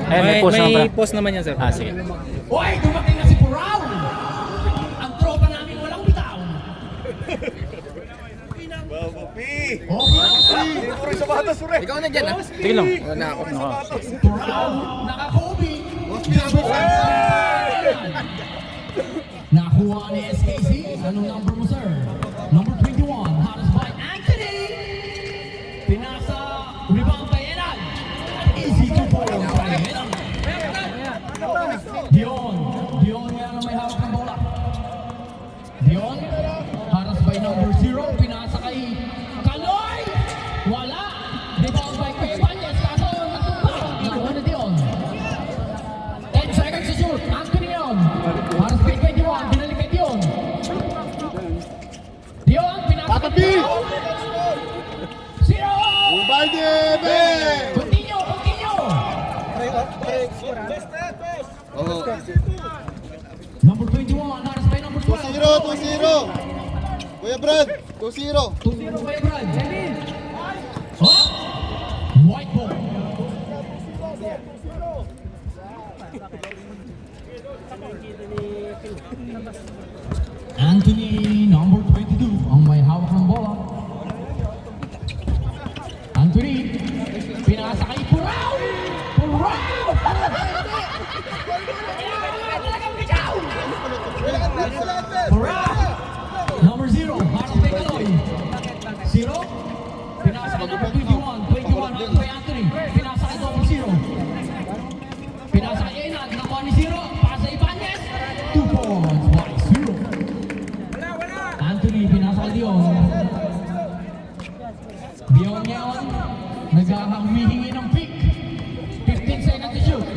Ayan, may post naman pala. post naman yan, sir. Ah, sige. Hoy, dumating na si Purao! Ang tropa namin walang bitaw! Ikaw na dyan, ah. Sige lang. Wala ako. Purao, naka-Kobe! Nakuha ni SKC. Anong number mo, sir? Number 21, halos by Anthony! Pinasa, rebound by Enan! Easy to ball by Enan! Dion nga na may hawak ng bola. Dion, haras by number 0, pinasa kay Kaloy! Wala! Rebound by Kuya Banyes, kaso nagtumbang. Nakuha na Dion. 10 seconds to shoot. Anthony yun. Haras by 21, binalik kay Dion. Dion, pinasa kay Dion. 0! Continue! Number 21, haras by number 12. 2-0. Kuya Brad, 2-0. 2-0 Kuya Brad. Oh! White ball. Anthony, number 22, ang may hawak ng bola. Anthony, pinasa kay Purao! Purao! Purao! Number 0, harap kay Kaloy. 0, pinasa kay number 21. 21, harap kay Anthony. Pinasa kay number 0. Pinasa kay Enad, nakuha ni 0. Pasa Ibanez. 2 points by 0. Anthony, pinasa kay Dion. Dion ngayon, humihingi ng pick. 15 seconds to shoot.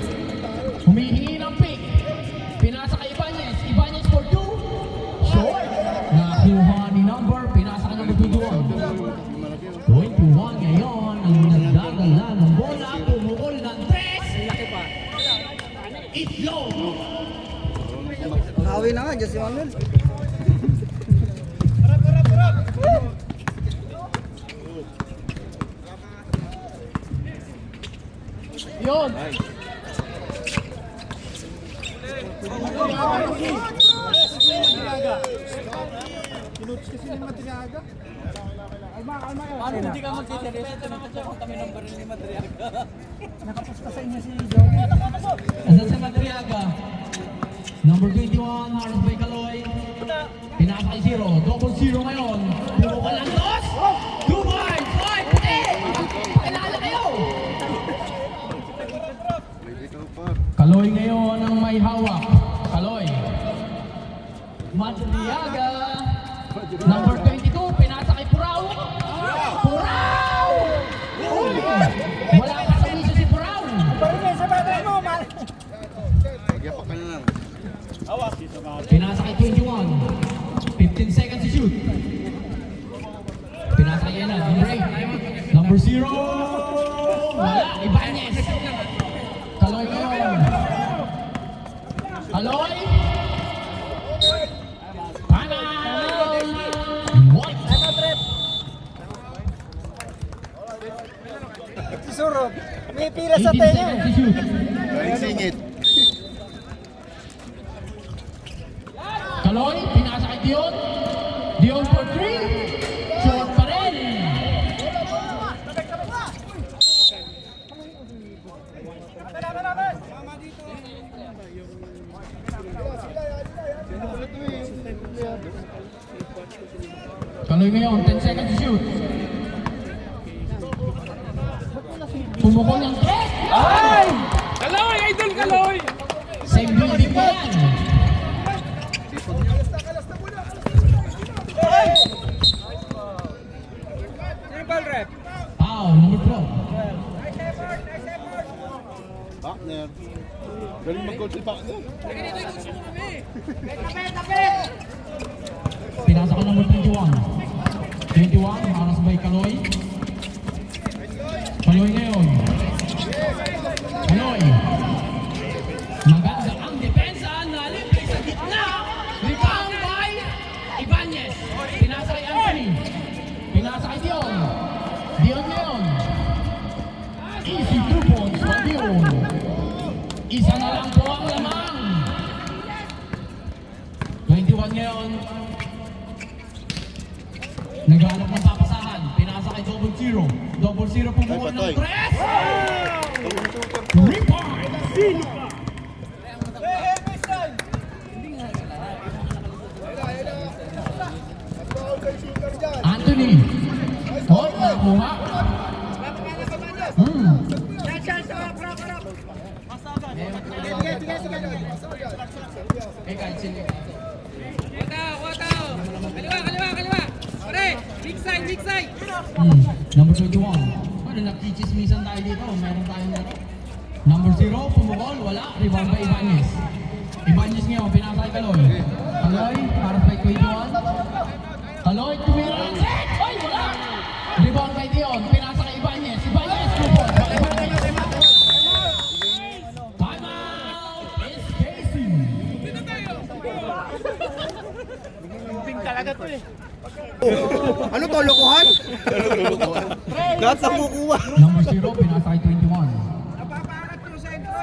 Humihingi ng pick. Pinasa kay Ibanez. Ibanez for 2. Short. Nakuha ni number. Pinasa kay number 21. 21 ngayon ang nagdadala ng bola. Pumukol ng 3. Itlog. Hawi na nga, Diyos si Manuel. Yun. Paano hindi ka magsiseryoso? Ito naman siya kung kami ng baril ni Madriaga. Nakapusta sa inyo si Asan si Madriaga? Number 21, haras by Kaloy. Pinasa kay 0. Double 0 ngayon. Pumukal ang dos. 2 points. 5, puti. Pakilala kayo. Kaloy ngayon ang may hawak. Kaloy. Madriaga. Number 22, pinasa kay Purao. Purao! Wala pa sa wiso si Purao. Yapak ka na lang. Pinasa kay 21. 15 seconds to shoot. Pinasa kay Enan. Number 8. Number 0. Wala. Ibanez. Kaloy ngayon. Kaloy. Panal. White. Si Surog, may pira 18 seconds to shoot. Galing singit. Kaloy. Pinasa kay Dion. Dion for 3. Short pa rin. Kaloy ngayon, 10 seconds to shoot. Pumukol ng 3. Ay! Kaloy! Idol Kaloy! Same building pa yan. Triple rep. Foul, number 12. Partner. Galing mag-coach si partner. Pinasa ka number 21. 21, haras by Kaloy. Kaloy ngayon. Kaloy. Maganda ang depensa. Nalipay sa gitna. Rebound by Ibanez. Pinasa kay Anthony. Pinasa kay Dion. Dion ngayon. Easy 2 points by Dion. Isa na lang po ang lamang. 21 ngayon. Naghanap ng papasahan. Pinasa kay Double Zero. Double Zero pumuha ng Patay. press. Rebound. Anthony. Oh, nakuha. Eh, kahit sino. Kaliwa. Pare, big side. Number 21. Ano, nagchichismisan tayo dito. Meron tayong laro. Number 0, pumukol, wala. Rebound by Ibanez. Ibanez ngayon, pinasa kay Kaloy. Kaloy, para by 21. Kaloy, tumira ng set! Ay, wala! Rebound by Dion, pinasa kay Ibanez. Ibanez, pumukol. Time out! Is Casey. Ano to, lokohan? Lahat ng kukuha. Number 0, pinasa kay 21.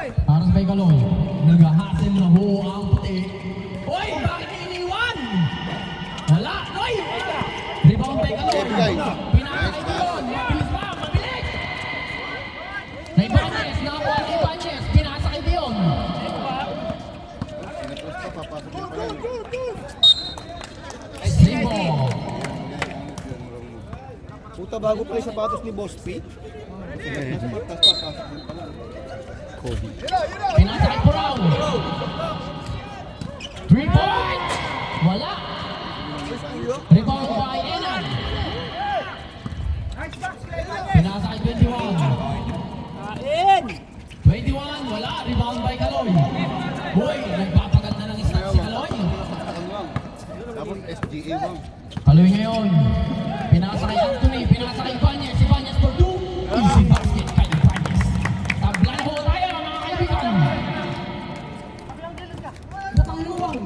Aras by Kaloy. Nag-hassle na ho ang puti. Hoy, bakit iniwan? Wala, Noy! Rebound by Kaloy. Pinasa kay Dion. Mabilis pa, mabilis! Na Ibanez, nakuha ni Ibanez. Pinasa kay Dion. Sibo. Puta, bago pa yung sapatos ni Boss P. Pinasa kay Purao. 3 points! Wala! Rebound by Enan. Pinasa kay 21. 21, wala. Rebound by Kaloy. Boy, nagpapaganda ng stats si Kaloy. Tapos SGA bang. Kaloy ngayon. Pinasa kay Anthony. Pinasa kay Ibanez. Ibanez for 2. Easy basket kay Ibanez. Tabla na ho tayo mga kaibigan. Butang luwang.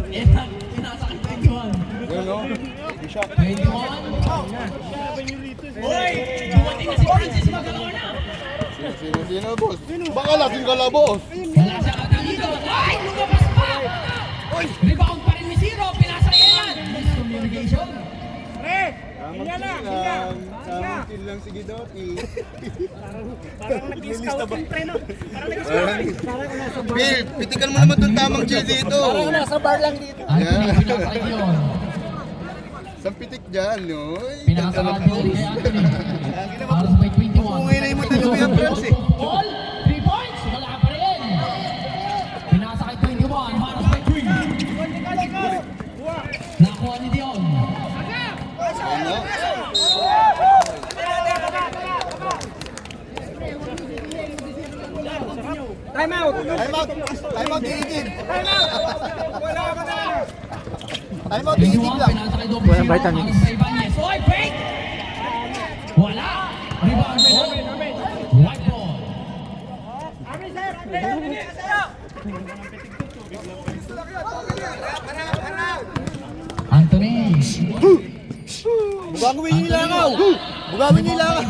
Enan, pinasa kay 21. Yun no? Bishop. 21. Hoy! Dumating na si Francis Magalona! Sino boss? Baka lasing ka la boss. Wala siya agad dito. Ay! Lumabas pa! Rebound pa rin ni Zero. Pinasa yan! Miscommunication. Samang lang si Gidoki. Parang nag-scout yung pre, no? Bill, pitikan mo naman itong tamang chill dito. Parang nasa bar lang dito. Anthony, pinasa kay Dion. Isang pitik dyan, no? Pinasa kay Dion kay Anthony. Aras by 21. Kungay na yung matalo yung Franz, eh. All 3 points. Wala pa rin. Pinasa kay 21. Aras by 3. Nakuha ni Dion. Ano? Time out! Time out, iigid. Time out, 21, iigid lang. pinasa kay Double Zero. Aras by Ibanez. Oy, break! Wala. Rebound by white ball. Anthony. Bugawin niyo langaw! Bugawin niyo langaw!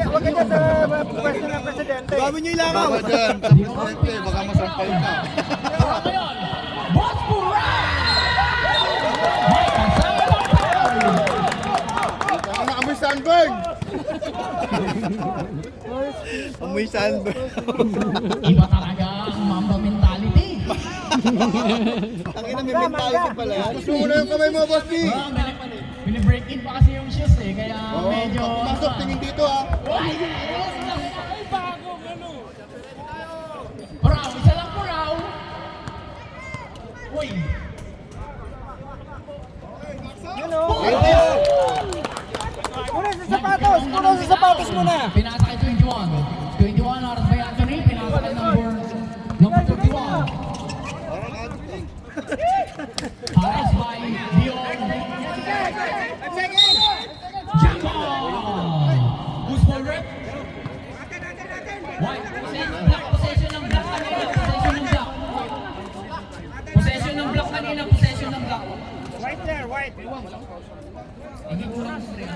Huwag ka dyan sa pwesto ng presidente. Bugawin niyo langaw! Baka dyan, sa presidente, baka masampal ka. Ngayon, Boss Pura! May kasama ng foul! Baka na amoy sunburn. Amoy sunburn. Iba talaga ang Mamba mentality. Ang ina, may mentality pala. Gusto mo na yung kamay mo, boss P. Binibreak in pa kasi yung shoes eh, kaya Oo, medyo... pag pumasok, tingin dito ha. Ay, bagong ano. Puraw, isa lang puraw. Uy. Muna sa sapatos! Muna sa sapatos muna! Pinasa kay 21. 21 oras by Anthony, pinasa kay number 31. Oras by Dion. Jamal! Who's for rep? White. Possession ng block kanina. Possession ng block kanina. Possession ng block. White there, white! Hindi ko lang sa 3.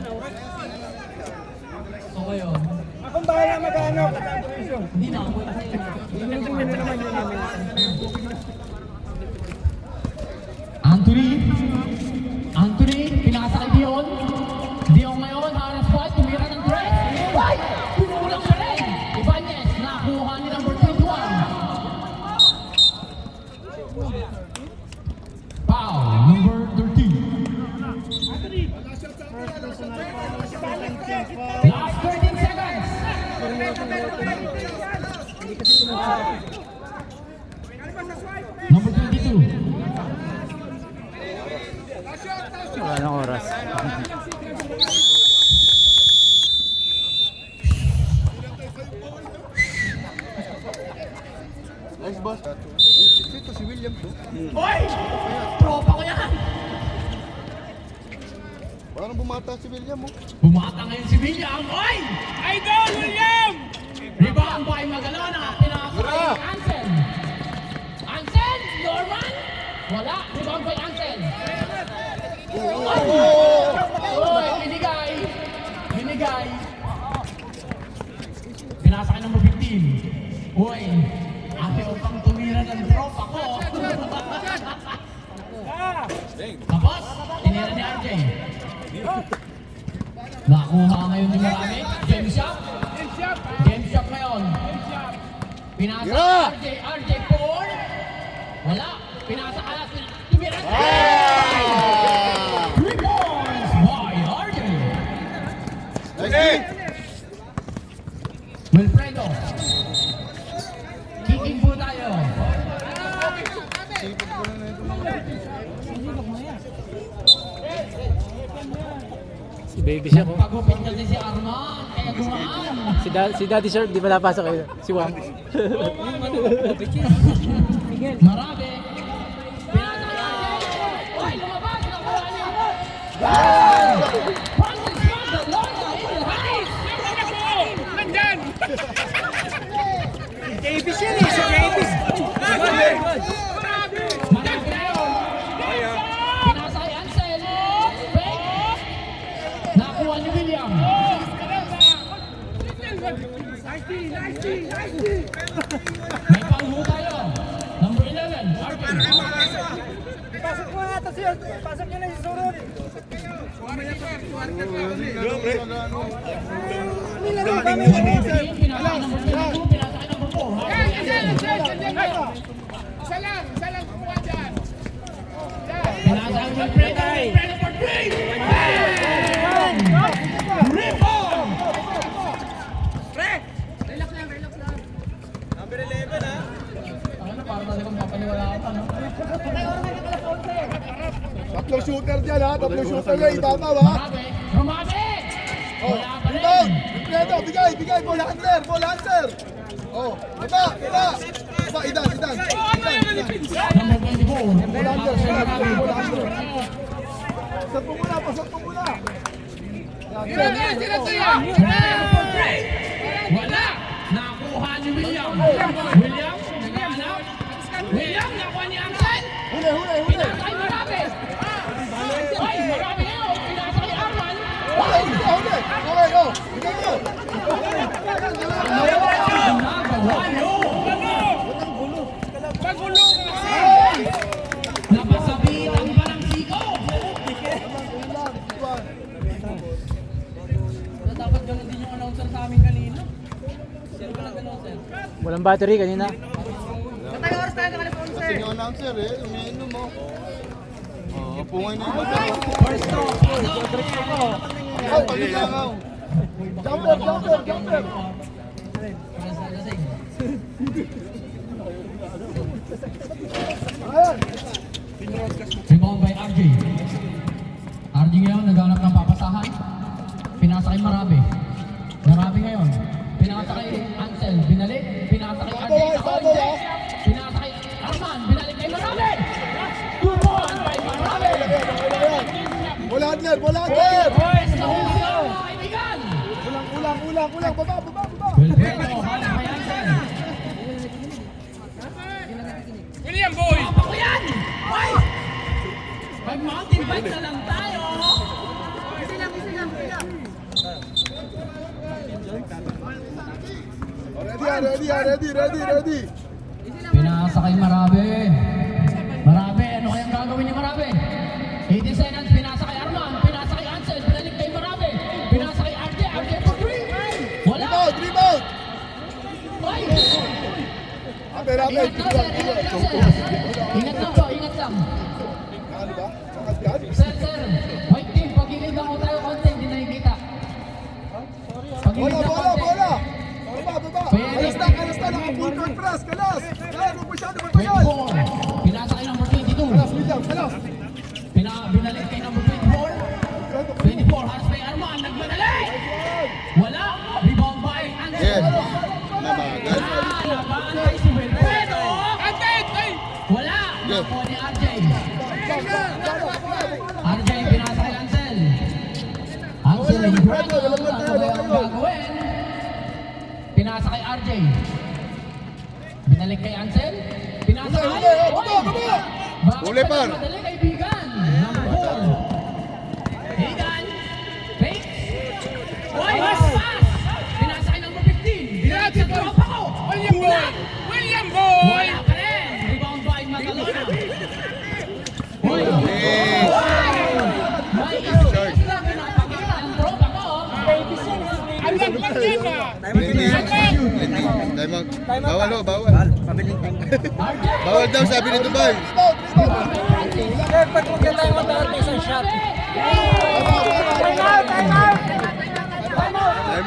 So ngayon. Akong bahala magkano. Hindi na ako. Anthony, pinakasakay Dion. Dion ngayon, harap fight, tumira ng dress. Fight! Pinulang pa rin. Ibanez, nakuha ni number 21. Foul, number 13. Last 13 seconds. Number 22. Wala nang oras. Nice boss. Ito si William to. Oy! Tropa ko yan! Parang bumata si William mo. Bumata ngayon si William. Oy! Idol, William! Rebound by Magalona. Pinakasakay ni Ansel. Ansel! Norman! Wala. Rebound by Ansel. Oy! Binigay. Pinasakay number 15. Oy! Ate upang tumira ng tropa ko. Tapos, tinira ni RJ. Nakuha ngayon ni Marami. James Shop ngayon. Pinasa RJ Paul. Wala. Pinasa alas. Tumira. 3 points by RJ. Nice. Wilfredo. Kicking po tayo. Si Baby siya ko. Pagupit kasi si Arman. Kaya gumaan. Si Daddy Shark, di ba napasok kayo? Si Wang. Marami. Pinasakay. Oy, lumabas. Nakuha niya. Francis Barcelona in the house. Nandyan! Davis yan eh, si Davis. Marami na yun. Pinasakay Ansel. Fake. Nakuha ni William. May pangho tayo. Number 11. Arvin. Pasok mo nga ito siya. Pasok niya na yung surot. Pinasakay number 22. Pinasakay number 4. Isa lang kumuha dyan. Pinasakay Wilfredo. Wilfredo for 3. Rebound. Ano, parang talagang papaniwalaan ka, no? Tatlong shooter dyan ha. Tatlong shooter yan. Itataw ha. Rumate! Oh, Wala pa rin! rebound. Wilfredo, bigay. Ball hunter. Oh, baba. Idan. Number 24. Ball hunter. Pasok mo muna. Wala! Nakuha ni William. William, naghahanap. William, nakuha ni Ansel. Huli. Pinasakay Marami. Ay, Marami ngayon. Pinasakay Arman. Huli. Okay, go. Bigay mo. Nagawa niyo. Magulo kasi! Napasabitan pa ng siko. Dapat gano'n din yung announcer sa amin kanina. Sino ba nag-announcer? Walang battery kanina. Kasi yung announcer umiinom mo. Oh, pungay na yung mata. First throw. Oh, pagkakangaw. Jumper. Rebound by RJ. RJ ngayon naghanap ng papasahan. Pinasa kay Marami. Marami ngayon. Pinasa kay Ansel. Binalik. Pinasa kay RJ. Pinasa kay Arman. Binalik kay Marami. 2 points by Marami. Ball hunter. Boys, nahuli na mga kaibigan. Ulang. Baba. Wilfredo, hanap kay Ansel. William boy! Papa ko yan! Ay! Mag-mountain bike na lang tayo! Ready. Pinasa kay Marabe. Marabe, ano kayang gagawin ni Marabe? 18 seconds, pinasa kay Arman, pinasa kay Ansel, pinalik kay Marabe, pinasa kay RJ, RJ for 3. Wala! Rebound! Ay! Pera, Ingat lang, sir, ingat lang, sir. Ingat lang po, ingat lang. Ano ba? Makasyan? Sir, white team, pagilid lang ko tayo konti, hindi nakikita. Pagilid lang konti. Bola! Baba! Alas na, naka-full court press, kalas! Kalas, huwag masyado, magpagal! 24, pinasa kay number 22. William, kalas! Binalik kay number 24. 24, haras kay Arman, nagmadali! Wala! Rebound by Ansel. Namagal. Nabantay si Wilfredo! Antet! Ay! Wala! Nakuha ni RJ. RJ, pinasa kay Ansel. Ansel, Wilfredo, ano ba ang gagawin? Pinasa kay RJ. Binalik kay Ansel. Pinasa kay... Bakit Uli, par. madali kay Bigan? Number 4. Bigan. Fake. Oy, pass! Pinasa kay number 15. Binalik sa tropa ko. William Boy! William Boy! Wala pa rin. Rebound by Magalona. Oy! May experience na pinapakita ang tropa ko. Ang laglag yan ah! Time out. Bawal. RJ. Bawal daw, sabi ni Dubai. Time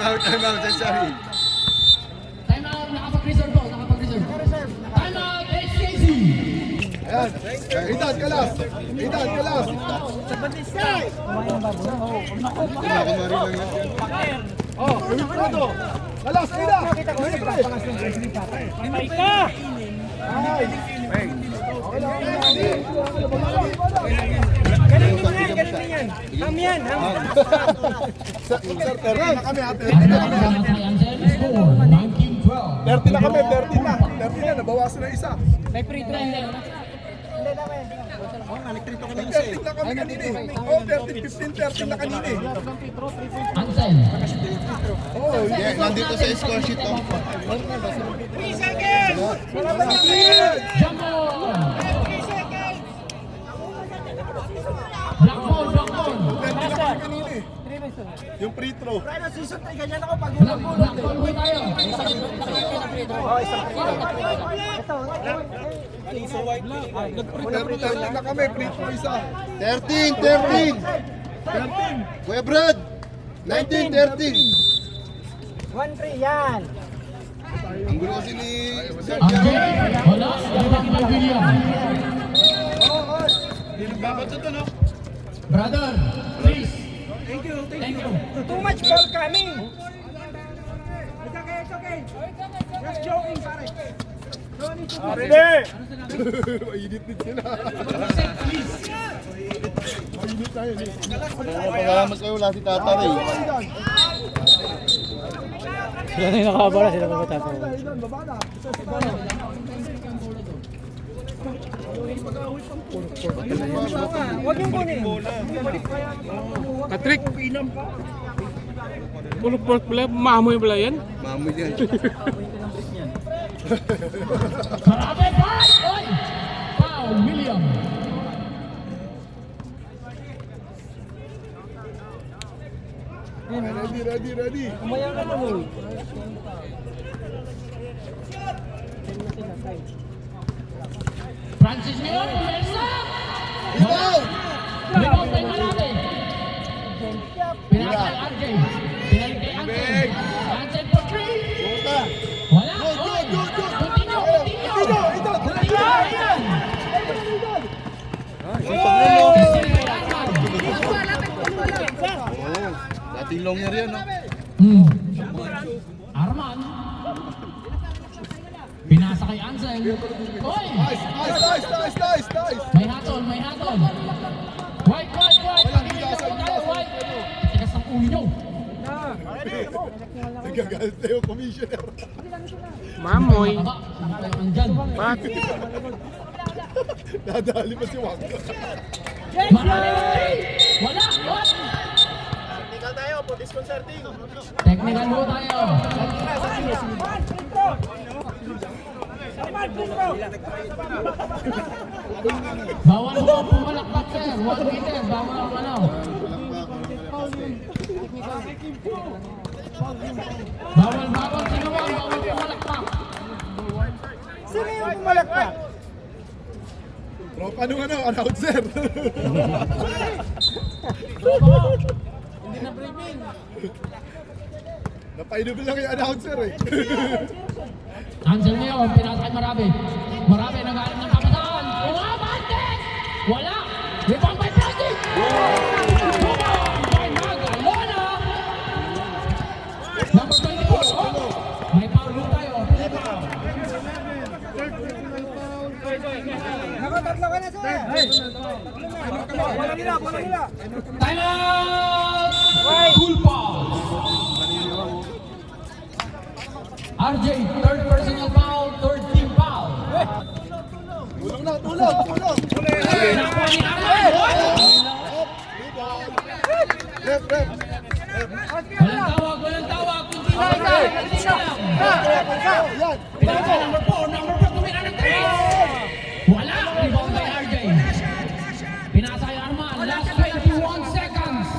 out, sorry. Time out. Nakapag-reserve po. Time out. HKC. Ayan. Itan, kalas. Kinakamari lang yan. Wilfredo. Kalas, Ida. Ganun din yan. Ham yan. Pinasa kay Ansel. Score 19-12. 30 na kami, 30 na. Nabawasan na isa. May free throw. 30 na kami kanina eh. Oh, 30, 15, 30 na kanina eh. Ansel. Oh, yeah, nandito sa score sheet oh. 3 seconds! Jump ball. Black ball. 30 na kami kanina eh. Yung free throw. Black ball po tayo. 30 na kami, free throw isa. 13. Kuya Brad. 19-13. 1-3 yan. Ang gulo kasi ni Sir RJ. Jan. Wala. Rebound by William. Brother, please. Thank you. Too much ball coming. It's okay. Just joking, pare. Mainit din sila. Mainit tayo eh. Pagkalamas kayo, wala si Tata eh. Sila na yung nakabara, sila pa matapos. Huwag yung kunin. Patrick! Pulok pala, maamoy pala yan. Mamoy yan. Marabe pass. Oy. Foul William. Ready. Umaya ka na mo. Francis Leon, Mesa. Rebound! Rebound by Marabe. Pinasa kay RJ. Pinalik kay Ansel. Ansel for 3. Puta! Wala. Good. Continue. Ayan! Oo, dating long year yan, no? Arman. Pinasa kay Ansel. Oy! Nice! May hatol. White. Pakinggan po tayo, White. Tigas ang ulo nyo. Nagagalit na yung commissioner. Maamoy. Baba. Hindi tayo andyan. Bakit? Nadali pa si Waka. Marami ng three. Wala. What? Technical po tayo. Bawal mo pumalakpak, sir. 1 meter. Bawal ang ano. Bawal sinuwang. Bawal pumalakpak. Sino yung pumalakpak? Tropa nung ano, announcer. Hindi na briefing. Napainubil lang yung announcer eh. Ansel ngayon, pinasakay Marabe. Marabe nag-aalam ng kapataan. Umabantes! Wala! Rebound by Bradley! Rebound by Magalona! Number 24. May foul rule tayo. Nakatatlo ka na, sir! Walang hila, walang hila! Time out! Cool pass! RJ, third personal foul, third team foul. Tulong na, tulong! Nakuha ni Arman! Rep! Walang tawag, kunti lang. Yan! Pinasa number 4 tumira ng 3. Wala, rebound by RJ. Pinasa kay Arman, last 21 seconds.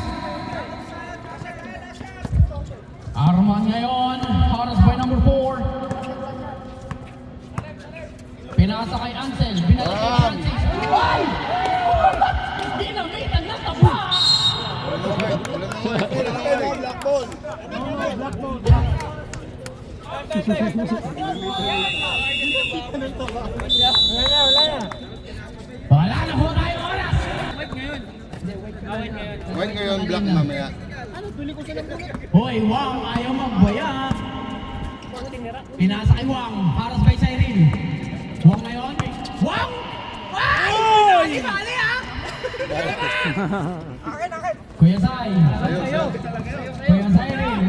Arman ngayon, haras by number 4. Pinasa kay Ansel, binalik kay Francis. Ay! Ginamitan na taba! Black ball! Wala na po tayong oras! Wait ngayon, black mamaya. Hoy, Wang, ayaw magbayad. Pinasa kay Wang, haras by Cyril. Wang ngayon. Wang! Wang! Bali ha! Kuya Sai. Kuya Cyril.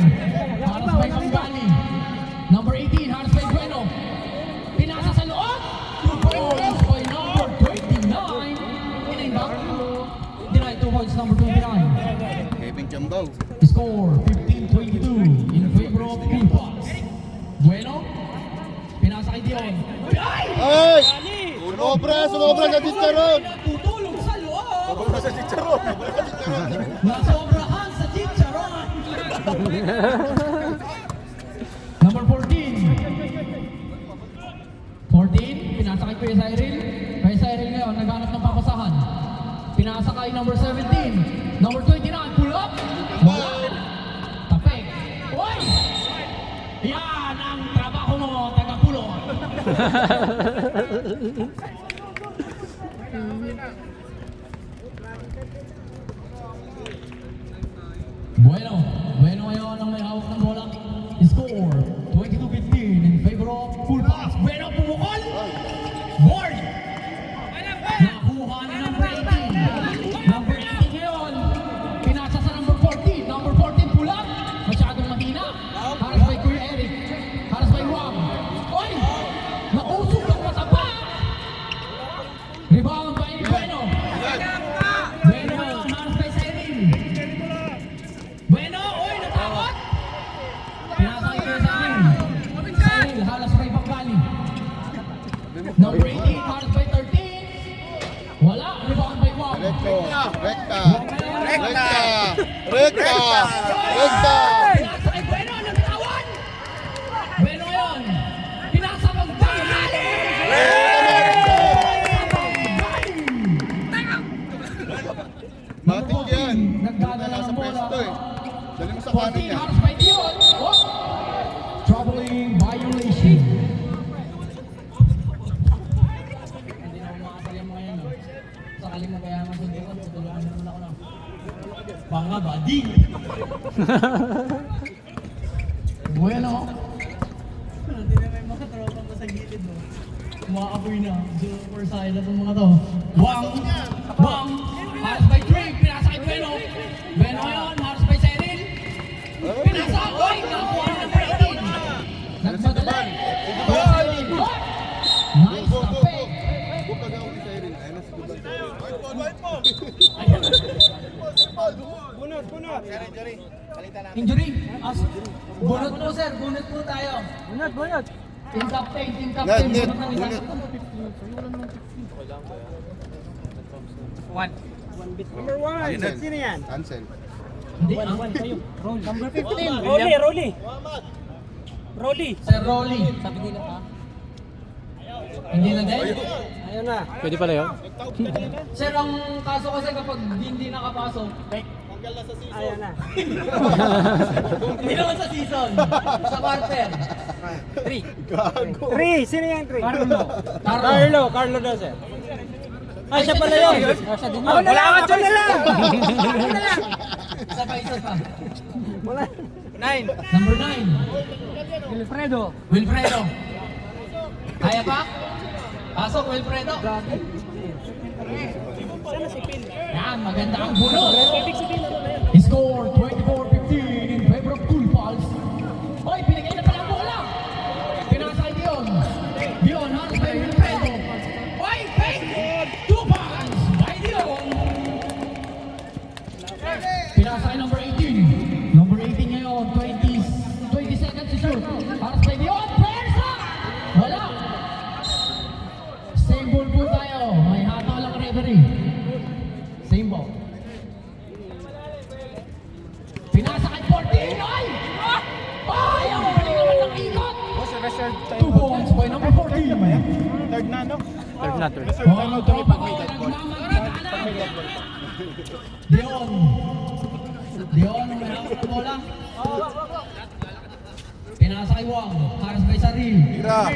Haras by Kambali. Number 18, haras by Bueno. Pinasa sa loob. 2 points by number 29. Inainback. Denied 2 points, number 29. Kevin Chambaw. Score 15-22 in favor of Pulpas. Bueno, pinasa kay Dion. Ay! Ay! Sumobra sa Chicharon! Tutulong sa loob! Sumobra sa Chicharon! Nasobrahan sa chicharon! Number 14, pinasa kay Kuya Cyril. Kuya Cyril ngayon, naghanap ng papasahan. Pinasa kay number 17. Number 29, pull up. Wala. Tapik. Uy! Yan ang trabaho mo, taga-pulo. Bueno ngayon ang may hawak ng bola. Score 22-15 in favor of full pass. Bueno pumukol. Board. Nakuha ni number 18. Number 18 ngayon. Pinasa sa number 14. Number 14 pull up. Masyadong mahina. Haras by Kuya Eric. Haras by Wang. Oy! Nausog ng mataba. Rebound by Bueno. Bueno ngayon. Haras by Cyril. Bueno, oy, natakot! Pinasa kay Kuya Cyril. Cyril, halas by Panggali. Number 18, halas by 13. Wala, rebound by Wang. Rekta! Pinasa kay Bueno, nabitawan! Bueno ngayon, pinasa Panggali! Matik yan! Nagdadala Nasa ng bola. pwesto eh. Dali mo sa kanan 14, niya. halas by Dion. Oh! Troubling violation. Hindi na ako makasali ang mga yan. No? Sakaling magayaman sa Dion, tutulungan mo naman ako na. Banga badi! Bueno. Hindi na may mga tropang ko sa gilid mo. Kumakapoy na. Super silent ang mga to. Wang! Haras by Drake, pinasa kay Bueno. Bueno ngayon, haras by Cyril. Pinasa, oy! Nakuha na number 18. Nagmadali. Nice tapik. Injury. Bunot po sir, bunot po tayo. Bunot! Team captain. Net. Bunot ng isa. Net. One. Number 1. Sino yan? Cancel. Hindi, ah. Number 15. Rolly. Sir Rolly. Sabi nila ha? Hindi na din. Ayun na. Pwede pala yun? Sir, ang kaso kasi kapag hindi nakapasok, Ayun na. hindi naman sa season, sa quarter. 3. Gago. 3. Sino yan 3? Carlo. Carlo daw sir. Ay, siya pala yun. Siya din Ako na lang. Ako na lang. Isa pa. Wala. 9. Number 9. Wilfredo. Kaya pa? Pasok, Wilfredo. Yan, maganda ang bunot. He scored 24-15 in favor of Cool Pals. Hoy, pinigay na pala ang bola. Pinasay Dion, harus by Wilfredo. Hoy, fake! 2 points by Dion. Pinasay number 18. Number 18 ngayon, 20 seconds to shoot. Harus by Dion. Persa! Wala. Same ball po tayo. May hataw lang referee. Same ball. Pinasa kay 14. Ay! Ay! Ang galing naman ng ikot. 2 points by number 14. Third na, no? Mga tropa ko, nagmamagkakanan. Dion, ang hawak ng bola. Pinasa kay Wang, Haras kay Saril. Tira.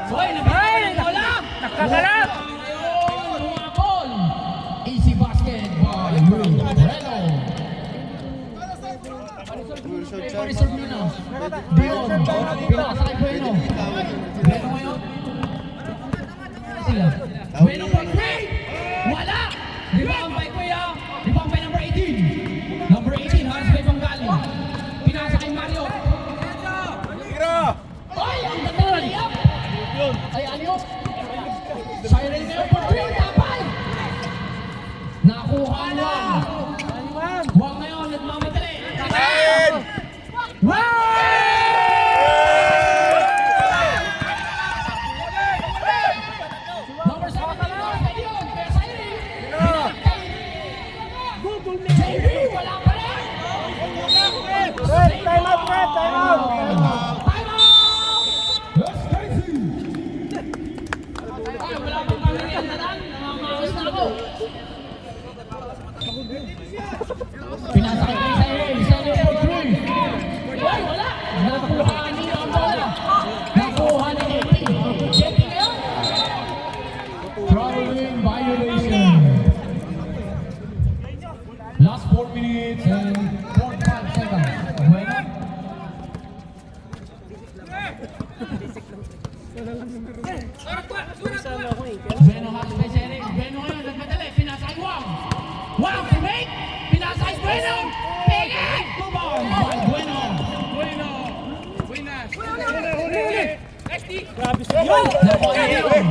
Hoy, nabigay ng bola! Nakakalat! Ayun, umapol! Easy basket by Wilfredo. Reserve nyo na. Dion, pinasa kay Bueno. Bueno ngayon. Sila. Bueno for 3! Wala! Rebound by Kuya. Rebound by number 18. Number 18, Haras kay Panggali. Pinasa kay Mario. Ay, ang ganda na layup! Ay, ayos! Siren ngayon for 3, tapay! Nakuha ang Wang. Wang ngayon, nagmamadali. Wang! Number 7, kay Dion, kaya Siren. JB, wala pa rin! Fred, time out, Fred, time out! Time out! Yes, Casey! Ay, wala pang pamilya na lang. Namamawas na ako. Pinasakay kay Siren. Siren for 3. Ay, wala! Nakuha niya ang bola. Nakuha ni JP. JP ngayon. Traveling violation. Last 4 minutes and 45 seconds. Bueno. Bueno, halos kay Sherry. Bueno ngayon, nagmadali. Pinasay Wang. Wang, make! Pinasay Bueno! Pigay! Kubang! Bueno! Grabe siya. Yun! Nakuha yun!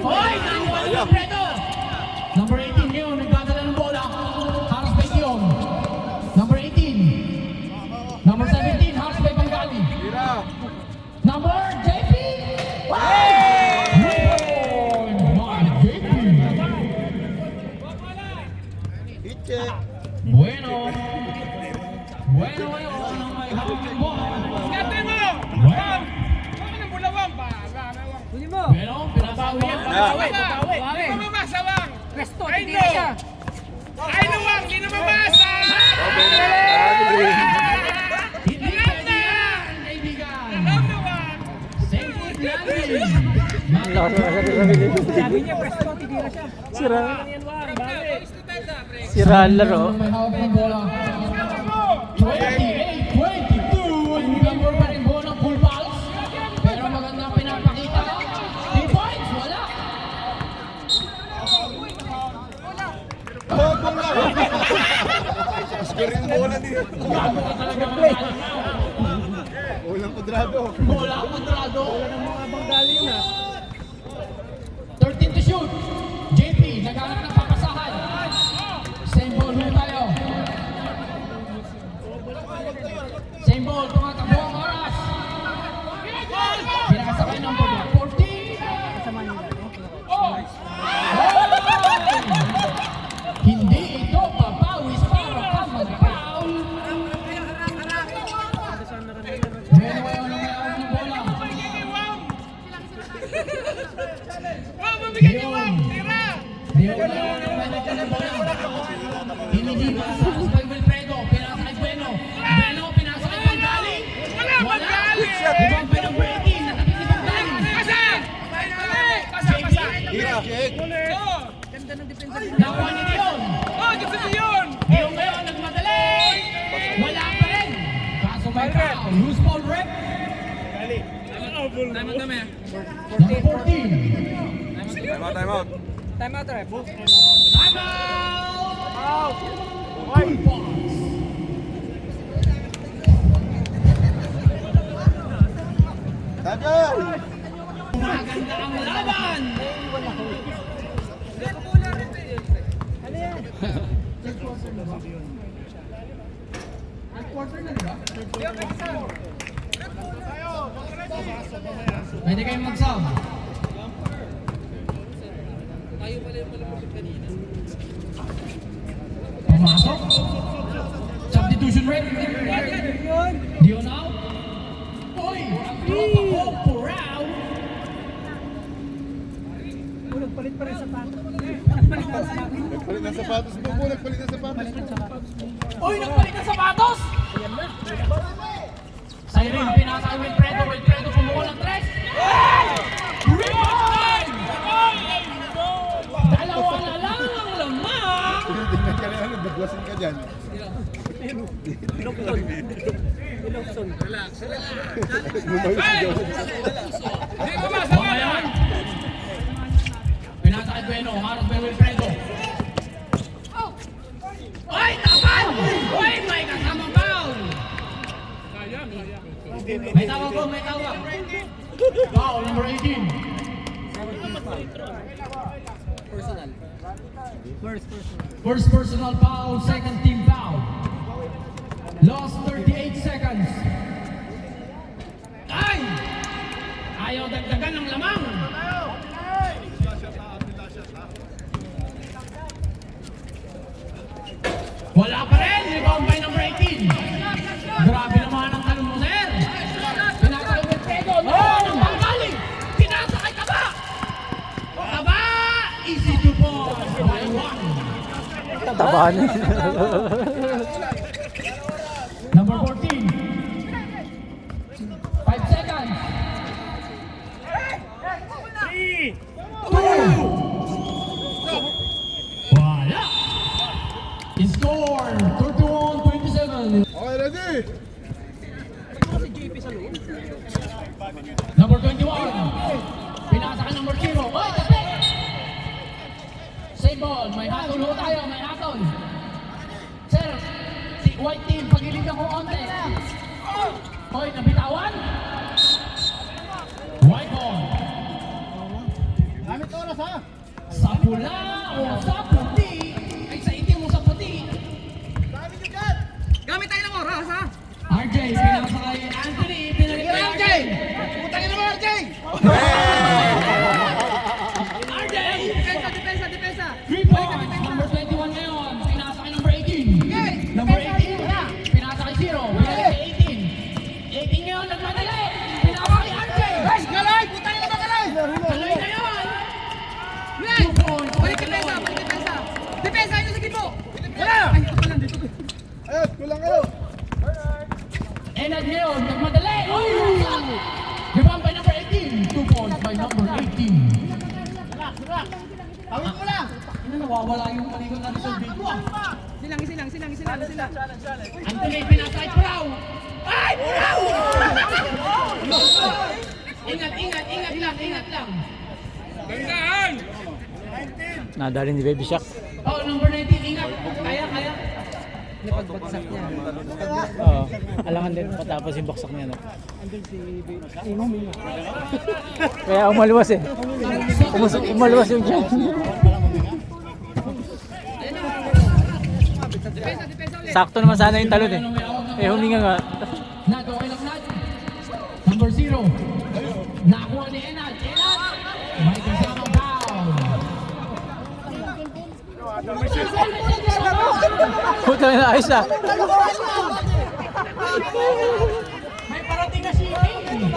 Hoy! Nakuha ni Wilfredo! Number 18 ngayon, nagdadala ng bola. Haros kay Dion. Number 18. Number 17, Haros kay Panggali. Number JP! Rebound by JP! Hit check. Bueno ngayon, ang may hawak ng bola. Bueno, pinasawi yan. Resto, hindi na siya. Hindi pwede yan, kaibigan. Safe landing. Sabi niya, Presto, hindi na siya. Sira. Sira ang laro. May hawak ng bola. 28-22. Number pa rin bola ng Full Pals. Pero magandang pinapakita. 3 points, wala. Scoring bola din. Gago ka talaga mga Ulang kudrado. bola ang kontrado. Mga banggali yun ah. 13 to shoot. JP, naghanap ng papasahan. Same ball mo tayo. Same ball, tumatakbo ang oras. may foul. Who's foul, rep? Time out kami. Number 14. Time out. Time out, ref. Time out! Two points. Tagay! Maganda ang laban! Pwede kayong mag-sub. Pumasok. Substitution rate. Dion out. Oy! Ang tropa ko, Purao. Nagpalit pa rin sa pato. Nagpalit ng sapatos mo po, nagpalit ng sapatos. Oy! Nagpalit ng sapatos! Sa'yo rin, pinasa kay Wilfredo. Wilfredo pumuko ng tres. Rebound! Dalawa na lang ang lamang. Tingnan ka rin, nagbasin ka dyan. Mamaya. Pinasa kay Bueno, haros kay Wilfredo. Oy! Tapan! Oy! May kasamang foul! May tawag po, may tawag. Foul number 18. First personal foul, second team foul. Lost 38 seconds. Ay! Ayaw dagdagan ng lamang. Wala pa rin. Rebound by number 18. Grabe naman ang talong mo, sir. Pinasa kay Wilfredo. No! Nang panggaling. Pinasa kay Taba. Taba! Easy to ball. By one. Tabahan. Number 14. 5 seconds. 2. Wala. Score 31-27. Okay, ready? Number 21. Pinasa ka number 0. Oy, tabi! Save ball. May hatol ho tayo. May hatol. Sir, si white team, pagilig ako onte. Oy, nabitawan? White ball. Gamit oras ha? Sa pula o sa puti. Ay, sa itim o sa puti. Gamit tayo ng oras, ha? RJ, pinasa kay Anthony. Pinagay kay RJ. Putangin naman, RJ! RJ! Depensa! 3 points. Number 21 ngayon. Pinasa kay number 18. Number 18. Pinasa kay 0. Pinasa kay 18. 18 ngayon. Nagmadali. Pinasa kay RJ. Guys, galay! Putangin naman, galay! Tuloy na yun. Guys! 2 points. Balik depensa! Depensa, ayun sa gitbo! Wala! Ay, ito pala, dito. Ayun, kulang kayo. Enad ngayon. Nagmadali. Uy! Rebound by number 18. 2 points by number 18. Awit mo lang. Ano, nawawala yung palikod natin sa dito ah. Silang. Anthony, pinasa kay Purao. Ay, Purao! Ingat lang. Nadali ni Baby Shark. Oh, number 19, ingat. Kaya. Pagbagsak niya. Oo. Alangan din patapos yung baksak niya. No? Kaya umaluwas eh. Umaluwas yung dyan. Sakto naman sana yung talon eh. Eh huminga nga. Nad, okay lang Nad. Number 0. Nakuha ni Enad. May kasamang foul. Puta na ayos ah. May parating na shipping.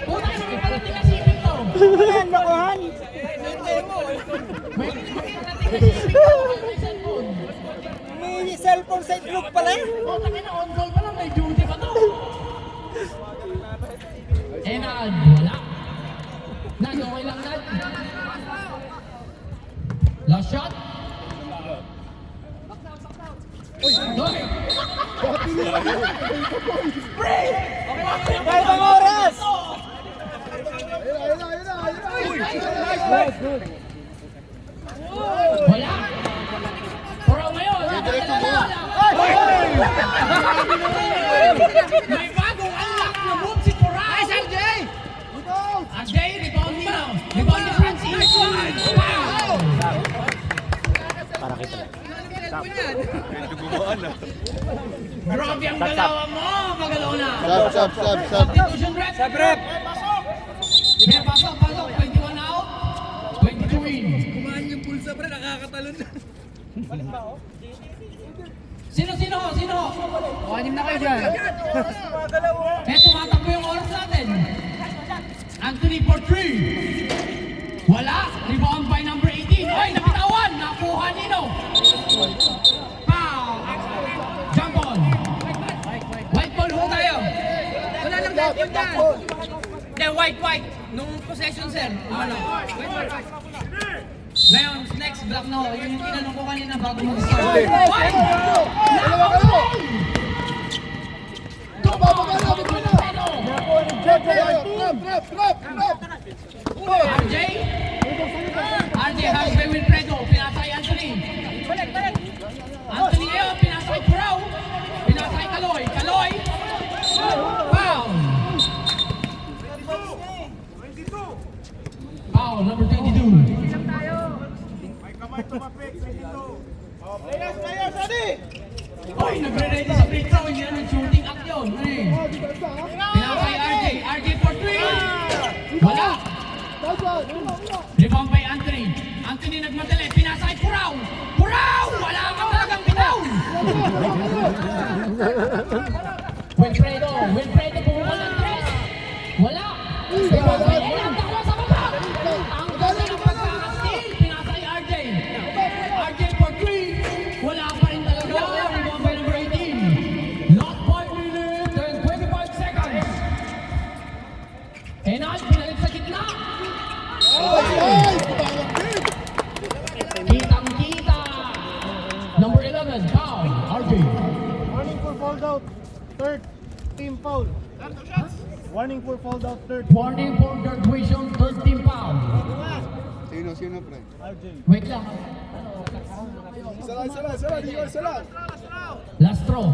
Puta, may parating na shipping to. Ayan, nakuhan. May parating na shipping to. May cellphone. May cellphone sa itlog pala. Puta ka na, on call pa lang. May duty pa to. Enad, wala. Nad, okay lang Nad. Last shot. Uy, Kahit ang oras! Ayun na. Wala. Pero ngayon, may bagong unlock na move si Purao. Ay, RJ! RJ, rebound nino. Rebound ni Francis. Wow! Para kita lang. Grabe ang galawan mo, Magalona. Sab. Substitution rep. Sab rep! Sige, pasok. 21 out. 22 in. Kumain yung pulsa pre, nakakatalon na. Sino? O, anim na kayo dyan. Eh, tumatakbo yung oras natin. Anthony for 3. Wala. Rebound by number 18. Ay, napitawan. Nakuha nino. Foul. Jump on. White ball ho tayo. Wala lang dahil yun dyan! The white. Nung possession, sir. Ano? Ngayon, next block na ho. Yun yung tinanong ko kanina bago mag-start. White! Dalawa kayo. Drop. RJ Hasbe Wilfredo, pinasay Anthony. Anthony ngayon, pinasay Purao. Pinasay Kaloy. Foul. Foul, number 22. Players, ready! Oy, nagre-ready sa free throw. Hindi na shooting act yun. Pinasay RJ for 3. Wala. Rebound by Anthony. Anthony nagmadali. Pinasay Purao. Wala ka talagang bitaw. Wilfredo pumuha ng tres. Wala. Rebound by Elan. Takbo sa baba. Ang ganda ng pagkakasteal. Pinasay RJ for 3. Wala pa rin talaga. Rebound by number 18. Not 5 minutes and 25 seconds. Enan, pinalik sa gitna. Kitang-kita. Number 11, foul, RJ. Warning for fouled out. Third team foul. Warning for fouled out. Third. Warning for graduation, third team foul. Sino pre? Wait lang. Sala. Last throw.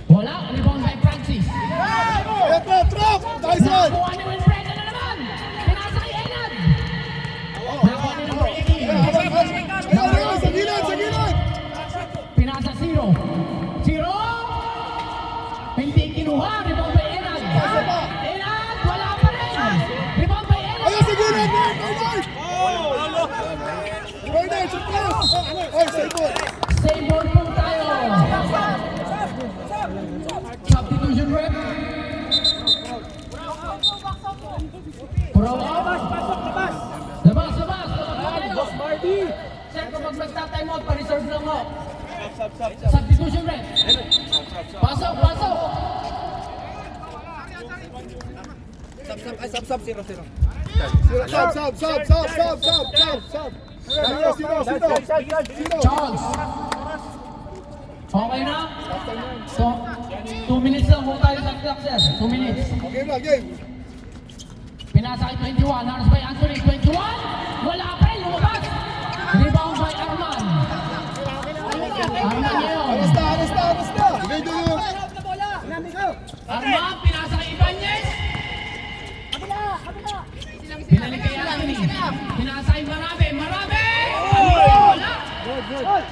Wala, rebound by Francis. Drop. Tyson. Nakuha ni Wilfredo na naman. Pinasa kay Enad. Nakuha ni number 18. Sa gilid. Pinasa 0. Hindi kinuha. Rebound by Enad. Enad, wala pa rin. Rebound by Enad. Ayun, sa gilid. Right. Shoot pass. Save ball. Save ball po tayo. Substitution rep. Puraw out. Labas. Boss Marty. Sir, kung mag-time out, pa-reserve lang mo. Substitution rep. Pasok. Sub, 0-0. Sub. Sino? Charles. Okay na? So, 2 minutes lang po tayo sa clock, sir. 2 minutes. Game. Pinasa kay 21. Harris by Anthony. 21. Wala pa rin. Lumabas. Rebound by Arman. Arman ngayon. Aras na. Arman, pinasa kay Ibanez. Pinalik kay Anthony. Pinasa kay Marabe. Wala. Pwede yun.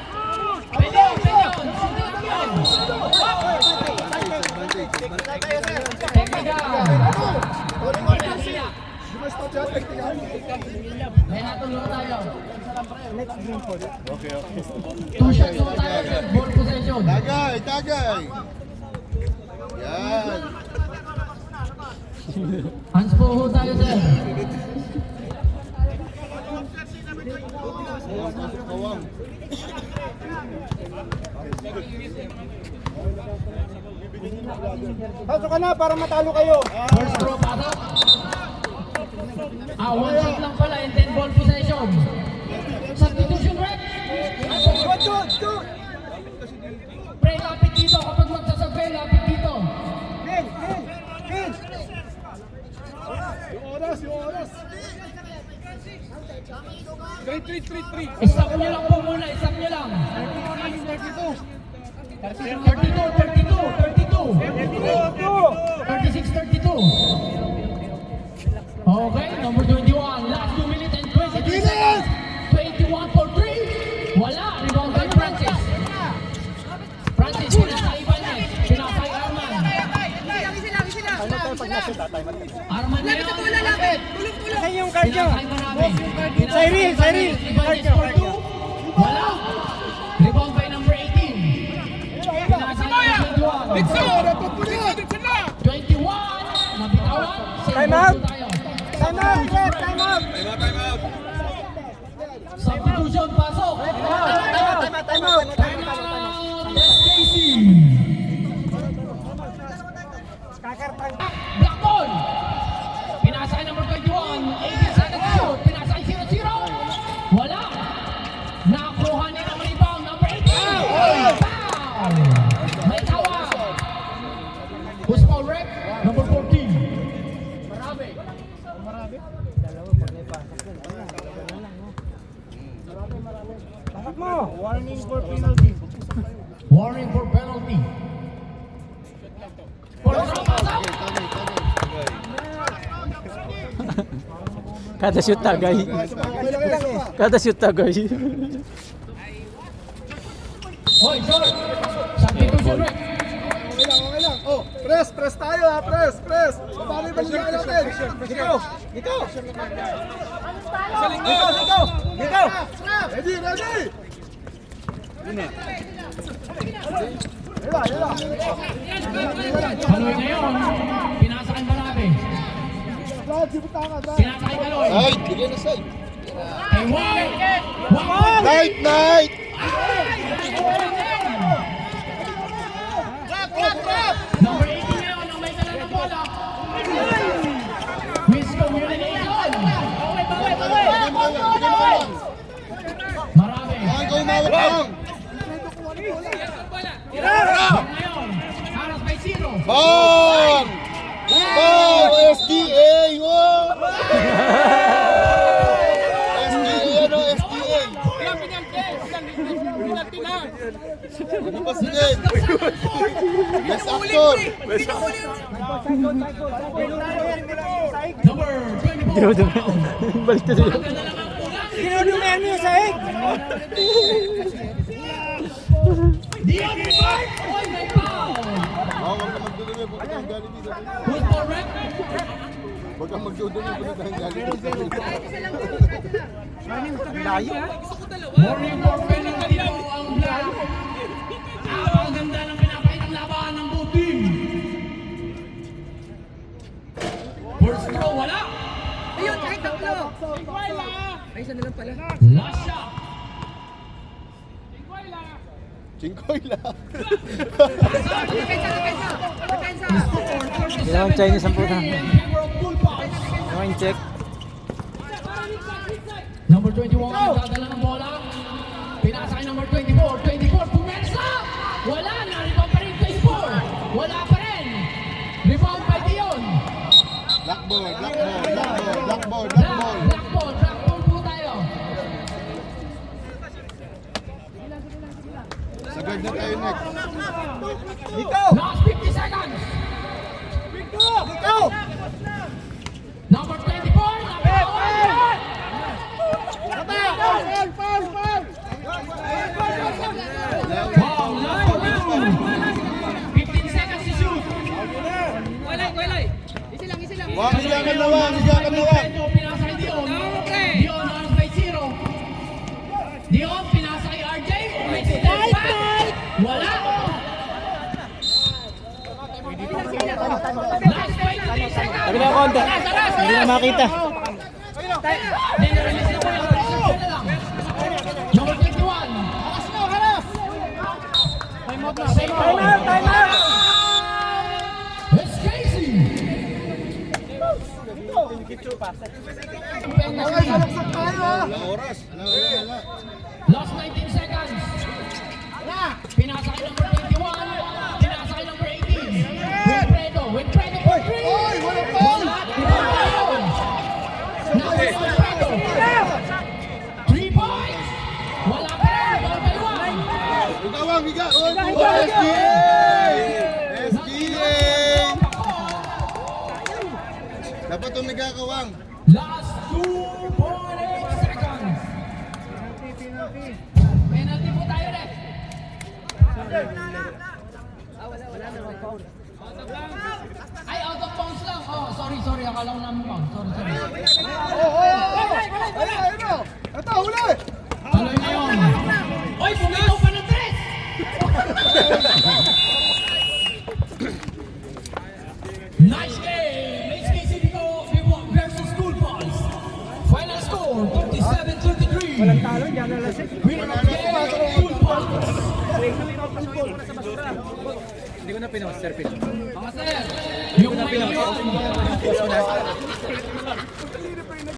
May natulong tayo. Okay. 2 shots mo tayo, sir. Ball possession. Tagay. Yan. Hands po ho tayo, sir. Kawang. Pasok ka na para matalo kayo. First throw pasok. 1 shot lang pala and 10 ball possession. Substitution rep. shoot, shoot! Pre, lapit dito. Kapag magsasabi, lapit dito. Pin! Pin! Pin! Yung oras, yung oras! Stop nyo lang po muna. Stop nyo lang. 32. Okay, number 21. Last 2 minutes and 23 seconds. 21 for 3. Wala. Rebound by Francis. Francis, pinasay Ibanez. Pinasay Arman. Arman na yun. Saan yung card nyo? Pinasay Marabe. Cyril, Cyril. Ibanez for 2. Wala. Rebound by number 18. Pinasay Arman. 21. Nabitawan. Time out. Tayo. Time out, Jeff! Time out! Substitution, pasok. Time out! Time out! Time out. SKC. Kakartang. Black ball. Pinasay number 21. 18 seconds to shoot. Pinasay 0-0. Wala. Nakuha niya ng rebound. Number 18. Foul. May tawag. Who's foul rep? Number 14. Marabe. Pasok mo! Warning for penalty. Warning for penalty. Pasok. Kada shoot tagay. Kada shoot tagay. Hoy, short. Substitution rep. Okay lang. Oh, press tayo ha, press. Paano yung balikan natin? Dito! Dito! Dito! Ready, ready! Kaloy ngayon. Pinasakay Marabe. Brad, si Butanga, Brad. Pinasakay Kaloy. Side, bigyan na side. Kay Juan. Juan. Night! Number 18 ngayon ang may dala ng bola. Miss communication. Marami. Ikaw umawat lang. Ngayon, haras by 0. Bang! SDA! Oh! SDA, ano? SDA! Ano pa sige? Best actor! Number 24. Dinudumi. Balik na dito. Kinudumihan mo yung sahig! Dion Mark. Oy, may foul. Huwag kang magdudumi, huwag kang galing dito. Who's for rep? Huwag kang magdudumi, huwag kang galing dito. Warning for penalty po ang Black. Ang ganda ng pinapakitang labahan ng both team. First throw, wala. Ayun, kahit tatlo. Ay, isa na lang pala. Last shot. Chingkoy lang. Depensa, depensa. Depensa. Ginawang Chinese ang puta. In favor of Bulldogs. Going check. Number 21, nagdadala ng bola. Pinasa kay number 24. 24, pumersa! Wala na, rebound pa rin 24. Wala pa rin. Rebound by Dion. Blackboard. Black ball po tayo. Sa guard na tayo next. Dito! Last 50 seconds. Dito! Number 24, napaka-one. Wow, number 15 seconds to shoot. Walay. Isa lang. Wag, hiyakan na wag. Pedro, pinasa kay Dion. Okay. Dion, haras by 0. Dion, pinasa kay RJ. May step back. Wala. Last 23 seconds. Sabi na konti. Hindi na makita. Nire-release na po yung reception na lang. Number 21. Time out! It's Casey. Okay, salaksak tayo ha. Wala oras. Wala. Last 19 seconds. Pinasakay number 21. Pinasakay number 18. Wilfredo for 3. Oy, wala foul! Wala yun. Nasa Wilfredo. 3 points. Wala pa rin. 1 by 1. Bugawang, higa! Oy, SGA! Dapat itong nagkakawang. Last 2.8 seconds. Penalty po tayo rin. Ay, out of bounds lang. Oh, sorry. Akala ko namin bounds. Sorry. Ayun! Ito, huli! Tuloy na yun. Oy, pumitaw pa ng 3! Nice game! HKC versus School Balls. Final score, 37-33. Walang talo, yan na lasik. Winner of the game, School Balls. Hindi ko na pinawaster pitch. Mga sir, yung may yun.